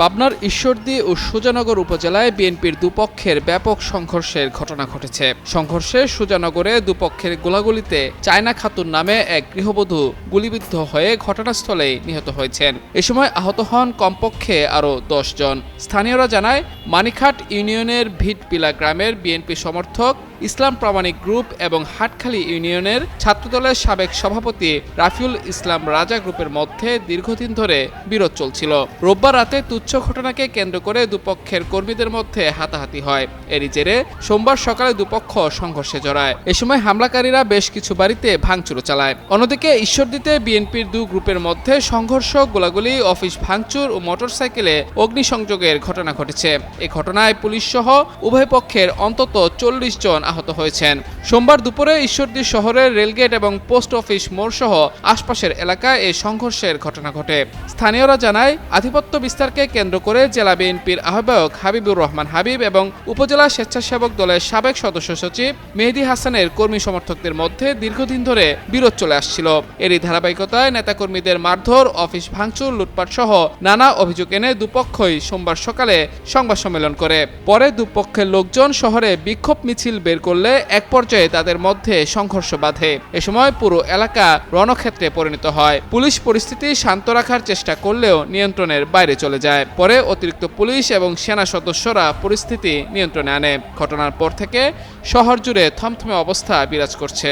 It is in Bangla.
পাবনার ঈশ্বরদী ও সুজানগর উপজেলায় বিএনপির দুপক্ষের ব্যাপক সংঘর্ষের ঘটনা ঘটেছে। সংঘর্ষে সুজানগরে দুপক্ষের গোলাগুলিতে চায়না খাতুন নামে এক গৃহবধূ গুলিবিদ্ধ হয়ে ঘটনাস্থলেই নিহত হয়েছেন। এ সময় আহত হন কমপক্ষে আরও 10 জন। স্থানীয়রা জানায়, মানিকহাট ইউনিয়নের ভিটপিলা গ্রামের বিএনপি সমর্থক ইসলাম প্রামাণিক গ্রুপ এবং হাটখালী ইউনিয়নের ছাত্রদলের সাবেক সভাপতি রাফিউল ইসলাম রাজা গ্রুপের মধ্যে দীর্ঘদিন ধরে বিরোধ চলছিল। রোববার রাতে তুচ্ছ ঘটনাকে কেন্দ্র করে দুপক্ষের কর্মীদের মধ্যে হাতাহাতি হয়। এরই জেরে সোমবার সকালে দুপক্ষ সংঘর্ষে জড়ায়। এ সময় হামলাকারীরা বেশ কিছু বাড়িতে ভাঙচুর চালায়। অন্যদিকে ঈশ্বরদীতে বিএনপির দু গ্রুপের মধ্যে সংঘর্ষ, গোলাগুলি, অফিস ভাঙচুর ও মোটরসাইকেলে অগ্নিসংযোগের ঘটনা ঘটেছে। এ ঘটনায় পুলিশ সহ উভয় পক্ষের অন্তত 40 জন আহত হয়েছেন। সোমবার দুপুরে ঈশ্বরদী শহরের রেলগেট এবং পোস্ট অফিস মোড় সহ আশপাশের এলাকায় এই সংঘর্ষের ঘটনা ঘটে। স্থানীয়রা জানায়, আধিপত্য বিস্তারকে কেন্দ্র করে জেলা বিএনপির আহ্বায়ক হাবিবুর রহমান হাবিব এবং উপজেলা স্বেচ্ছাসেবক দলের সাবেক সদস্য সচিব মেহেদী হাসানের কর্মী সমর্থকদের মধ্যে দীর্ঘদিন ধরে বিরোধ চলে আসছিল। এরই ধারাবাহিকতায় নেতাকর্মীদের মারধর, অফিস ভাঙচুর, লুটপাট সহ নানা অভিযোগ এনে দুপক্ষই সোমবার সকালে সংবাদ সম্মেলন করে। পরে দুপক্ষের লোকজন শহরে বিক্ষোভ মিছিল বের করলে এক পর্যায়ে তাদের মধ্যে সংঘর্ষ বাধে। এ সময় পুরো এলাকা রণক্ষেত্রে পরিণত হয়। পুলিশ পরিস্থিতি শান্ত রাখার চেষ্টা করলেও নিয়ন্ত্রণের বাইরে চলে যায়। পরে অতিরিক্ত পুলিশ এবং সেনা সদস্যরা পরিস্থিতি নিয়ন্ত্রণে আনে। ঘটনার পর থেকে শহর জুড়ে থমথমে অবস্থা বিরাজ করছে।